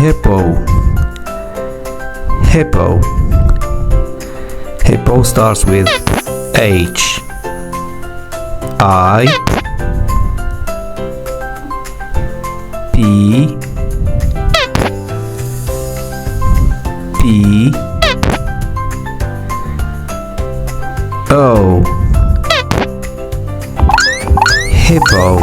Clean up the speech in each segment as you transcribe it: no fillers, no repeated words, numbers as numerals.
hippo, hippo. Hippo starts with H. I P P O. Hippo.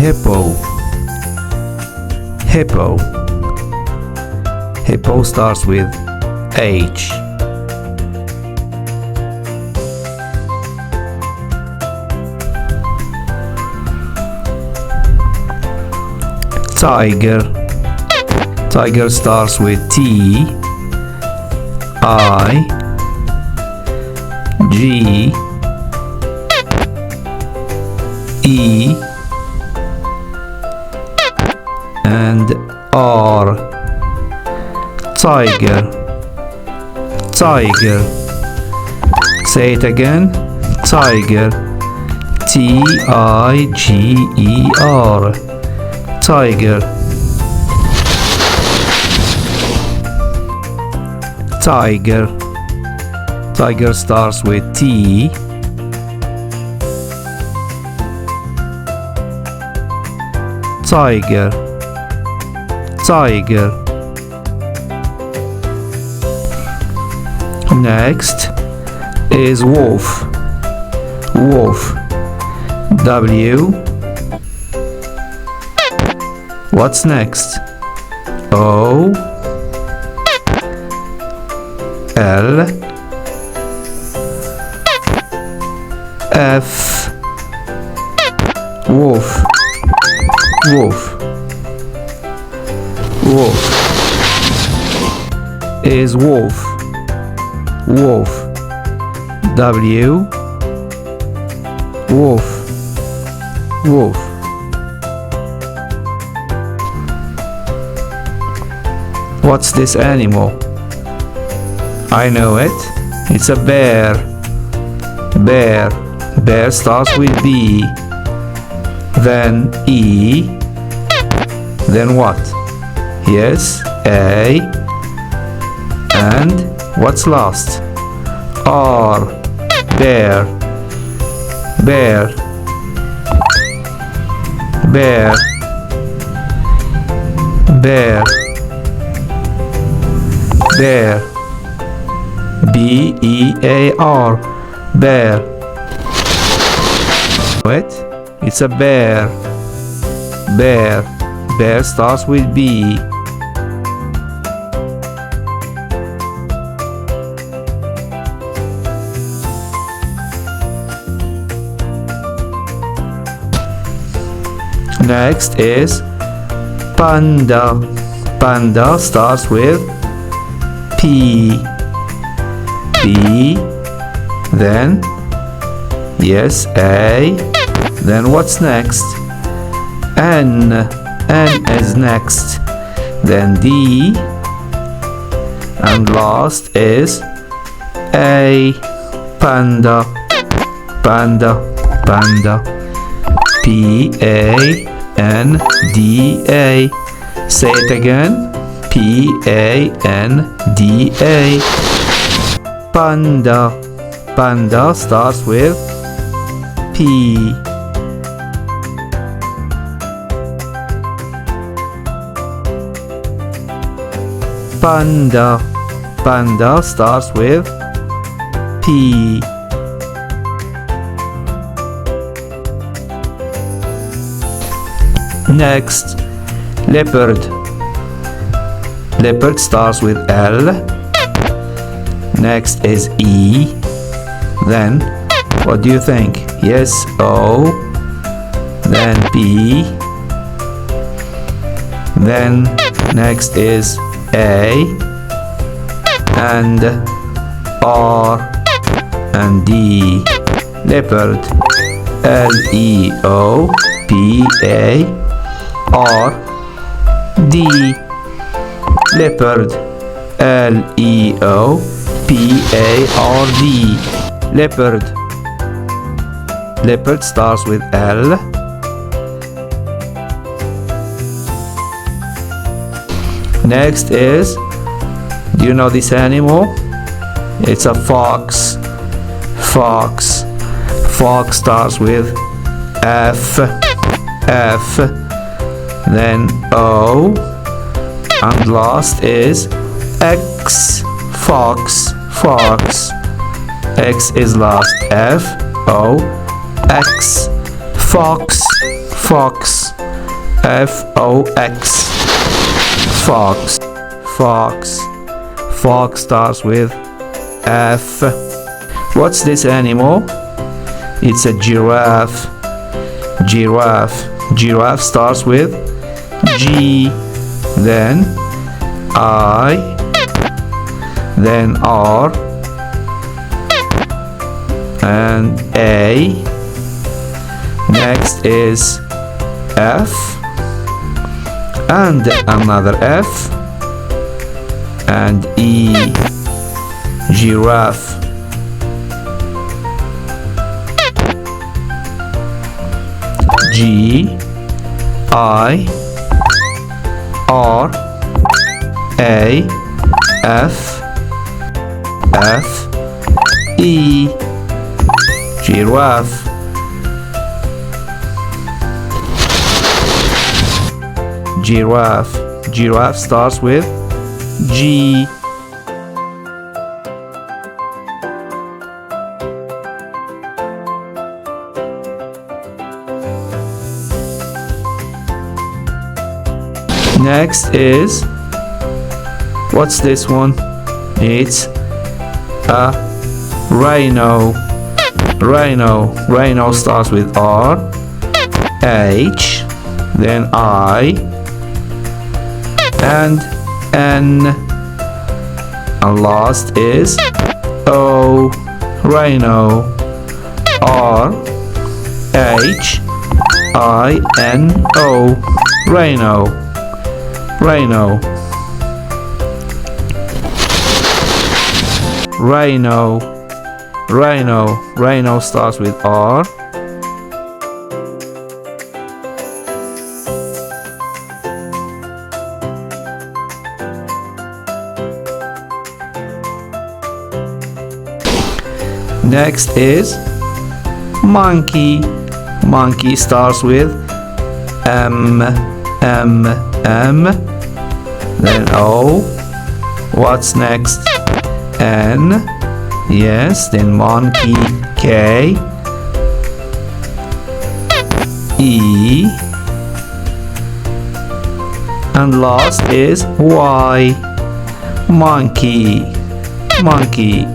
Hippo, hippo. Hippo starts with H. Tiger. Tiger starts with T. I G E and R. Tiger, tiger. Say it again. Tiger. Tiger. Tiger. Tiger. Tiger starts with T. Tiger. Tiger. Next is wolf. Wolf. W. What's next? O. L. F. Wolf. Wolf. Wolf is wolf. Wolf. W. Wolf. Wolf. What's this animal? I know it. It's a bear. Bear. Bear starts with B. Then E. Then what? Yes, A. And what's last? R. Bear. Bear. Bear. Bear. Bear. B-E-A-R. Bear. What? It's a bear. Bear. Bear starts with B. Next is panda. Panda starts with P. P. Then, yes, A. Then what's next? N. N is next. Then D. And last is A. Panda. Panda. Panda. P-A-N-D-A. Say it again. P-A-N-D-A. Panda. Panda starts with P. Panda. Panda starts with P. Next, leopard. Leopard starts with L. Next is E. Then, what do you think? Yes, O. Then P. Then, next is A. And R. And D. Leopard. L-E-O-P-A-R-D. Leopard. L-E-O-P-A-R-D. Leopard. Leopard starts with L. Next is, do you know this animal? It's a fox. Fox. Fox starts with F. F. Then O. And last is X. Fox. Fox. X is last. F. O. X. Fox. Fox. F. O. X. Fox. Fox. Fox starts with F. What's this animal? It's a giraffe. Giraffe. Giraffe starts with G. Then I. Then R. And A. Next is F. And another F. And E. Giraffe. G. I. R. A. F. F. E. Giraffe. Giraffe. Giraffe starts with G. Next is, what's this one? It's a rhino. Rhino. Rhino starts with R. H. Then I. And N. And last is O. Rhino. R. H. I. N. O. Rhino. Rhino. Rhino. Rhino. Rhino starts with R. Next is monkey. Monkey starts with M. M. M. Then O. What's next? N. Yes, then monkey. K. E. And last is Y. Monkey. Monkey.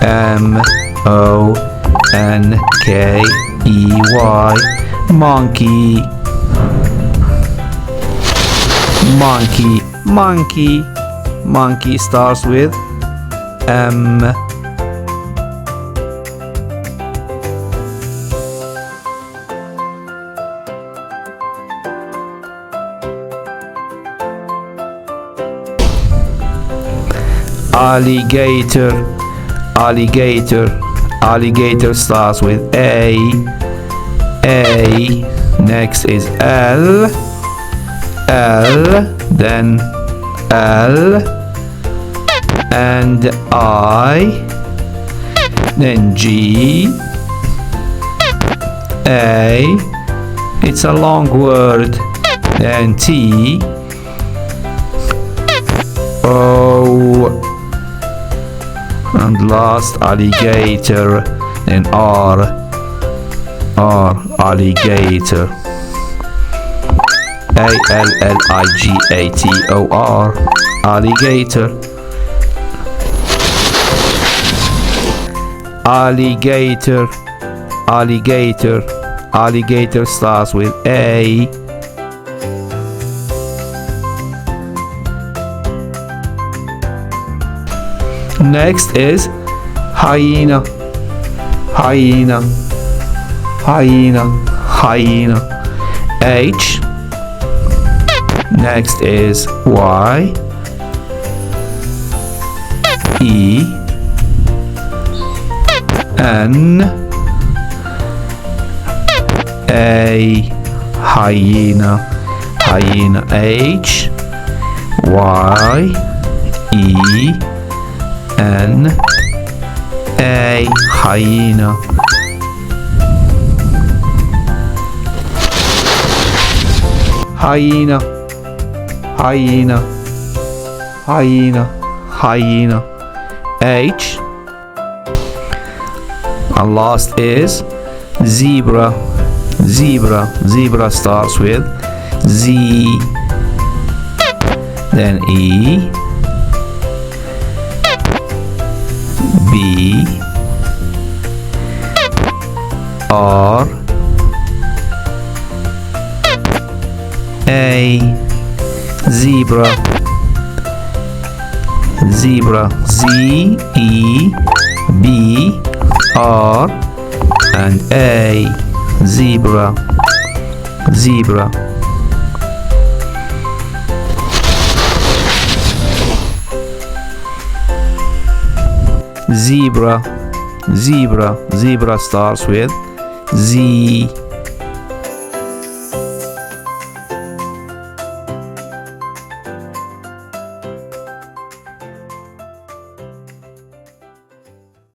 M. O. N. K. E. Y. Monkey. Monkey. Monkey. Monkey starts with M. Alligator. Alligator. Alligator starts with A. A. Next is L. L. Then L. And I. Then G. A. It's a long word. Then T. O. And last alligator. Then R. R. Alligator. A-L-L-I-G-A-T-O-R. Alligator. Alligator. Alligator. Alligator starts with A. Next is hyena. Hyena. Hyena. Hyena. H. Next is Y. E. N. A. Hyena. Hyena. H. Y. E. N. A. Hyena. Hyena. Hyena. Hyena. Hyena. H. And last is zebra. Zebra. Zebra starts with Z. Then E. B. R. A. Zebra. Zebra. Z. E. B. R. And A. Zebra. Zebra. Zebra. Zebra. Zebra starts with Z.